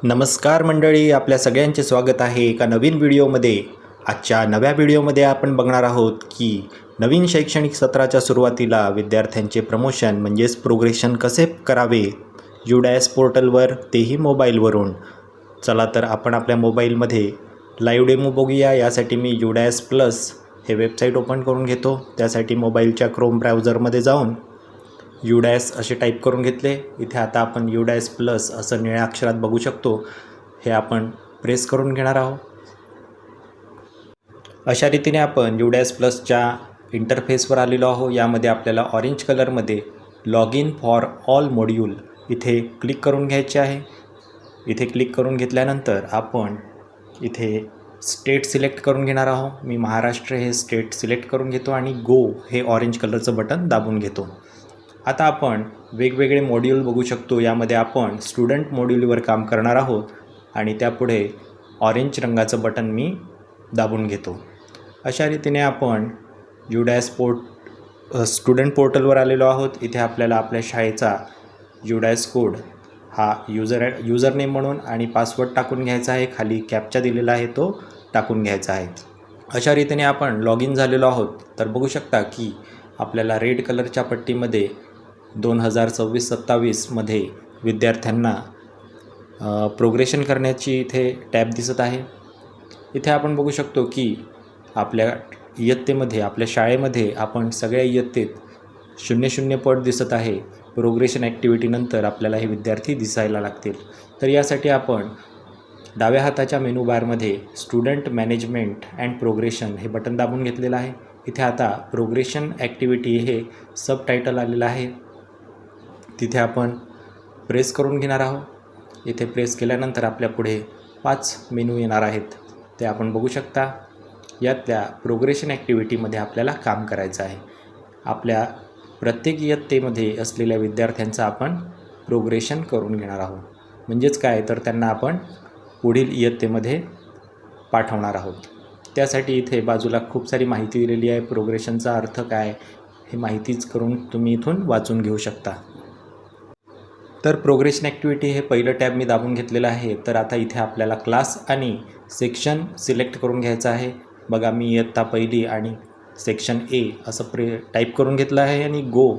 नमस्कार मंडळी, आपल्या सगळ्यांचे स्वागत आहे एका नवीन व्हिडिओमध्ये. आजच्या नव्या व्हिडिओमध्ये आपण बघणार आहोत की नवीन शैक्षणिक सत्राच्या सुरुवातीला विद्यार्थ्यांचे प्रमोशन म्हणजेच प्रोग्रेशन कसे करावे UDAS पोर्टलवर, तेही मोबाईलवरून. चला तर आपण आपल्या मोबाईलमध्ये लाईव्ह डेमो बघूया. यासाठी मी UDAS प्लस हे वेबसाईट ओपन करून घेतो. त्यासाठी मोबाईलच्या क्रोम ब्राउझरमध्ये जाऊन UDAS असे टाईप करून घेतले. इथे आता आपण UDAS प्लस असं निळ्या अक्षरात बघू शकतो. हे आपण प्रेस करून घेणार आहोत. अशा रीतीने आपण UDAS प्लसच्या इंटरफेसवर आलेलो आहोत. यामध्ये आपल्याला ऑरेंज कलरमध्ये log in for all module इथे क्लिक करून घ्यायचे आहे. इथे क्लिक करून घेतल्यानंतर आपण इथे स्टेट सिलेक्ट करून घेणार आहोत. मी महाराष्ट्र हे स्टेट सिलेक्ट करून घेतो आणि गो हे ऑरेंज कलरचं बटन दाबून घेतो. आता आपण वेगवेगळे मॉड्यूल बघू शकतो. यामध्ये आपण स्टुडंट मॉड्यूलवर काम करणार आहोत आणि त्यापुढे ऑरेंज रंगाचं बटन मी दाबून घेतो. अशा रीतीने आपण UDAS स्टुडंट पोर्टलवर आलेलो आहोत. इथे आपल्याला आपल्या शाळेचा UDAS कोड हा युजर नेम म्हणून आणि पासवर्ड टाकून घ्यायचा आहे. खाली कॅप्चा दिलेला आहे तो टाकून घ्यायचा आहे. अशा रीतीने आपण लॉग इन झालेलो आहोत. तर बघू शकता की आपल्याला रेड कलरच्या पट्टीमध्ये 2026-27 मध्ये विद्यार्थ्यांना प्रोग्रेशन करण्याची इथे टॅब दिसत आहे. इथे आपण बघू शकतो की आपल्या इयत्तेमध्ये, आपल्या शाळेमध्ये आपण सगळ्या इयत्तेत 00 पट दिसत आहे. प्रोग्रेशन ॲक्टिव्हिटीनंतर आपल्याला हे विद्यार्थी दिसायला लागतील. तर यासाठी आपण डाव्या हाताच्या मेनू बारमध्ये स्टुडंट मॅनेजमेंट अँड प्रोग्रेशन हे बटन दाबून घेतलेलं आहे. इथे आता प्रोग्रेशन ॲक्टिव्हिटी हे सब टायटल आलेलं आहे. तिथे आपण प्रेस करून घेणार आहोत. इथे प्रेस केल्यानंतर आपल्या पुढे 5 मेनू येणार आहेत. ते आपण बघू शकता. यातल्या प्रोग्रेशन ॲक्टिव्हिटीमध्ये आपल्याला काम करायचं आहे. आपल्या प्रत्येक इयत्तेमध्ये असलेल्या विद्यार्थ्यांचं आपण प्रोग्रेशन करून घेणार आहोत. म्हणजेच काय, तर त्यांना आपण पुढील इयत्तेमध्ये पाठवणार आहोत. त्यासाठी इथे बाजूला खूप सारी माहिती दिलेली आहे. प्रोग्रेशनचा अर्थ काय हे माहितीच करून तुम्ही इथून वाचून घेऊ शकता. तर प्रोग्रेशन ॲक्टिव्हिटी हे पहिलं टॅब मी दाबून घेतलेलं आहे. तर आता इथे आपल्याला क्लास आणि सेक्शन सिलेक्ट करून घ्यायचं आहे. बघा, मी इयत्ता पहिली आणि सेक्शन A असं टाईप करून घेतलं आहे आणि गो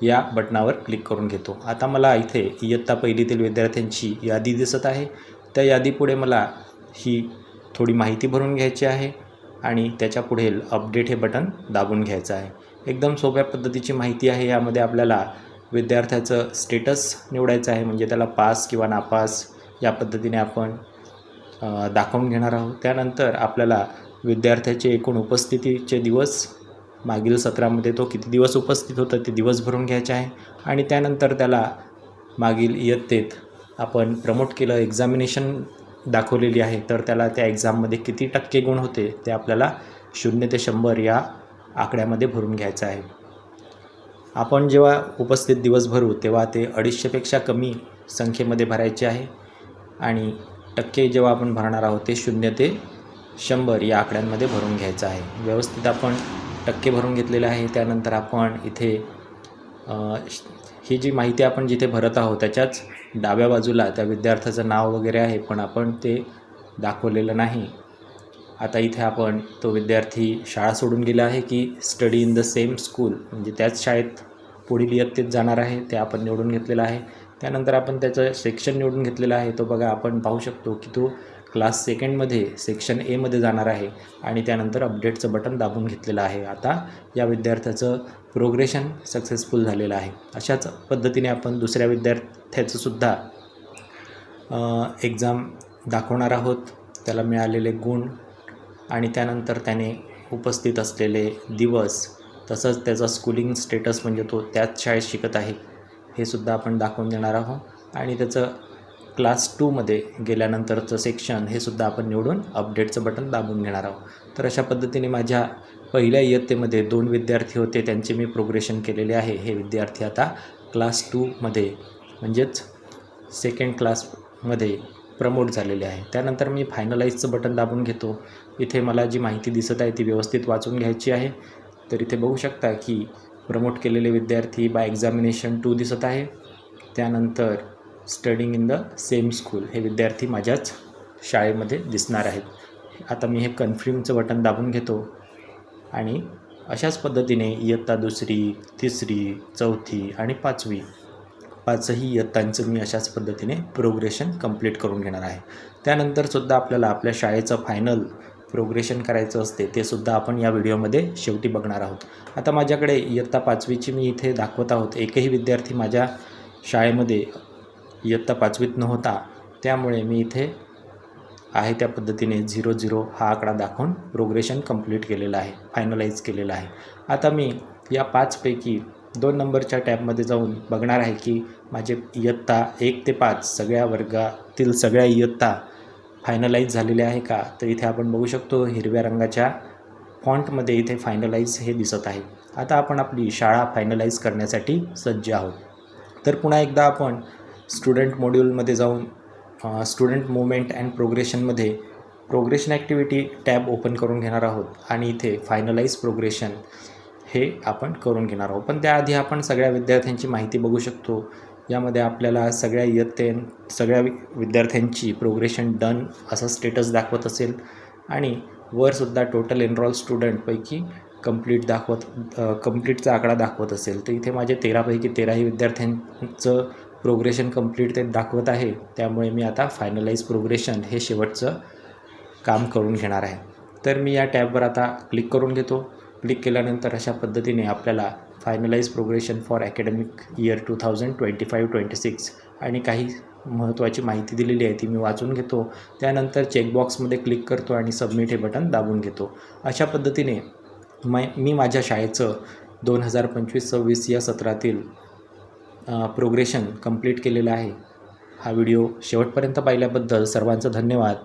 या बटनावर क्लिक करून घेतो. आता मला इथे इयत्ता पहिलीतील विद्यार्थ्यांची यादी दिसत आहे. त्या यादीपुढे मला ही थोडी माहिती भरून घ्यायची आहे आणि त्याच्या पुढील अपडेट हे बटन दाबून घ्यायचं आहे. एकदम सोप्या पद्धतीची माहिती आहे. यामध्ये आपल्याला विद्यार्थ्याचं स्टेटस निवडायचं आहे, म्हणजे त्याला पास किंवा नापास या पद्धतीने आपण दाखवून घेणार आहोत. त्यानंतर आपल्याला विद्यार्थ्याचे एकूण उपस्थितीचे दिवस, मागील सत्रामध्ये तो किती दिवस उपस्थित होता ते दिवस भरून घ्यायचे आहे आणि त्यानंतर त्याला मागील इयत्तेत आपण प्रमोट केलं, एक्झामिनेशन दाखवलेली आहे, तर त्याला त्या एक्झाममध्ये किती टक्के गुण होते ते आपल्याला 0 ते 100 या आकड्यामध्ये भरून घ्यायचं आहे. आपण जेव्हा उपस्थित दिवस भरू तेव्हा ते 250पेक्षा कमी संख्येमध्ये भरायचे आहे आणि टक्के जेव्हा आपण भरणार आहोत ते 0 ते 100 या आकड्यांमध्ये भरून घ्यायचं आहे. व्यवस्थित आपण टक्के भरून घेतलेले आहे. त्यानंतर आपण इथे ही जी माहिती आपण जिथे भरत आहोत त्याच्याच डाव्या बाजूला त्या विद्यार्थ्याचं नाव वगैरे आहे, पण आपण ते दाखवलेलं नाही. आता इथे आपण तो विद्यार्थी शाळा सोडून गेला आहे की study in the same school, म्हणजे त्याच शाळेत पुढील इयत्तेत जाणार आहे, ते आपण निवडून घेतलेलं आहे. त्यानंतर आपण त्याचं सेक्शन निवडून घेतलेलं आहे. तो बघा, आपण पाहू शकतो की तो क्लास सेकंडमध्ये सेक्शन A मध्ये जाणार आहे आणि त्यानंतर अपडेटचं बटन दाबून घेतलेलं आहे. आता या विद्यार्थ्याचं प्रोग्रेशन सक्सेसफुल झालेलं आहे. अशाच पद्धतीने आपण दुसऱ्या विद्यार्थ्याचंसुद्धा एक्झाम दाखवणार आहोत, त्याला मिळालेले गुण आणि त्यानंतर त्याने उपस्थित असलेले दिवस, तसंच त्याचा स्कूलिंग स्टेटस म्हणजे तो त्याच शाळेत शिकत आहे हे सुद्धा आपण दाखवून देणार आहोत आणि त्याचं क्लास 2 मध्ये गेल्यानंतरचं सेक्शन हे सुद्धा आपण निवडून अपडेटचं बटन दाबून घेणार आहोत. तर अशा पद्धतीने माझ्या पहिल्या इयत्तेमध्ये 2 विद्यार्थी होते, त्यांचे मी प्रोग्रेशन केलेले आहे. हे विद्यार्थी आता क्लास 2 मध्ये म्हणजेच सेकंड क्लासमध्ये प्रमोट झालेले आहे. त्यानंतर मी फायनलाईजचं बटन दाबून घेतो. इथे मला जी माहिती दिसत आहे ती व्यवस्थित वाचून घ्यायची आहे. तर इथे बघू शकता की प्रमोट केलेले विद्यार्थी बाय एक्झामिनेशन 2 दिसत आहे. त्यानंतर studying in the same school हे विद्यार्थी माझ्याच शाळेमध्ये दिसणार आहेत. आता मी हे कन्फर्मचं बटन दाबून घेतो आणि अशाच पद्धतीने इयत्ता 2री, 3री, 4थी आणि 5वी पाचही इयत्तांचं मी अशाच पद्धतीने प्रोग्रेशन कंप्लीट करून घेणार आहे. त्यानंतरसुद्धा आपल्याला आपल्या शाळेचं फायनल प्रोग्रेशन करायचं असते, ते सुद्धा आपण या व्हिडिओमध्ये शेवटी बघणार आहोत. आता माझ्याकडे इयत्ता 5वीची मी इथे दाखवत आहोत. एकही विद्यार्थी माझ्या शाळेमध्ये इयत्ता 5वीत नव्हता, त्यामुळे मी इथे आहे त्या पद्धतीने 0-0 हा आकडा दाखवून प्रोग्रेशन कंप्लीट केलेलं आहे, फायनलाईज केलेलं आहे. आता मी या 5पैकी 2 नंबरच्या टॅबमध्ये जाऊन बघणार आहे की माझे इयत्ता 1 ते 5 सगळ्या वर्गातील सगळ्या इयत्ता फायनलाईज झालेल्या आहे का. तर इथे आपण बघू शकतो हिरव्या रंगाच्या फॉन्टमध्ये इथे फायनलाईज हे दिसत आहे. आता आपण आपली शाळा फायनलाईज करण्यासाठी सज्ज आहोत. तर पुन्हा एकदा आपण स्टुडंट मॉड्यूलमध्ये जाऊन स्टुडंट मुवमेंट अँड प्रोग्रेशनमध्ये प्रोग्रेशन ॲक्टिव्हिटी टॅब ओपन करून घेणार आहोत आणि इथे फायनलाईज प्रोग्रेशन हे आपण करून घेणार आहोत. पण त्याआधी आपण सगळ्या विद्यार्थ्यांची माहिती बघू शकतो. यामध्ये आपल्याला सगळ्या विद्यार्थ्यांची प्रोग्रेशन डन असं स्टेटस दाखवत असेल आणि वरसुद्धा टोटल एनरोल स्टुडंटपैकी कंप्लीटचा आकडा दाखवत असेल. तर इथे माझे 13पैकी 13ही विद्यार्थ्यांचं प्रोग्रेशन कंप्लीट ते दाखवत आहे. त्यामुळे मी आता फायनलाईज प्रोग्रेशन हे शेवटचं काम करून घेणार आहे. तर मी या टॅबवर आता क्लिक करून घेतो. क्लिक केल्यानंतर अशा पद्धतीने आपल्याला finalise progression for academic year 2025-26 आणि काही महत्त्वाची माहिती दिलेली आहे ती मी वाचून घेतो. त्यानंतर चेकबॉक्समध्ये क्लिक करतो आणि सबमिट हे बटन दाबून घेतो. अशा पद्धतीने मी माझ्या शाळेचं 2025-26 या सत्रातील प्रोग्रेशन कंप्लीट केलेलं आहे. हा व्हिडिओ शेवटपर्यंत पाहिल्याबद्दल सर्वांचं धन्यवाद.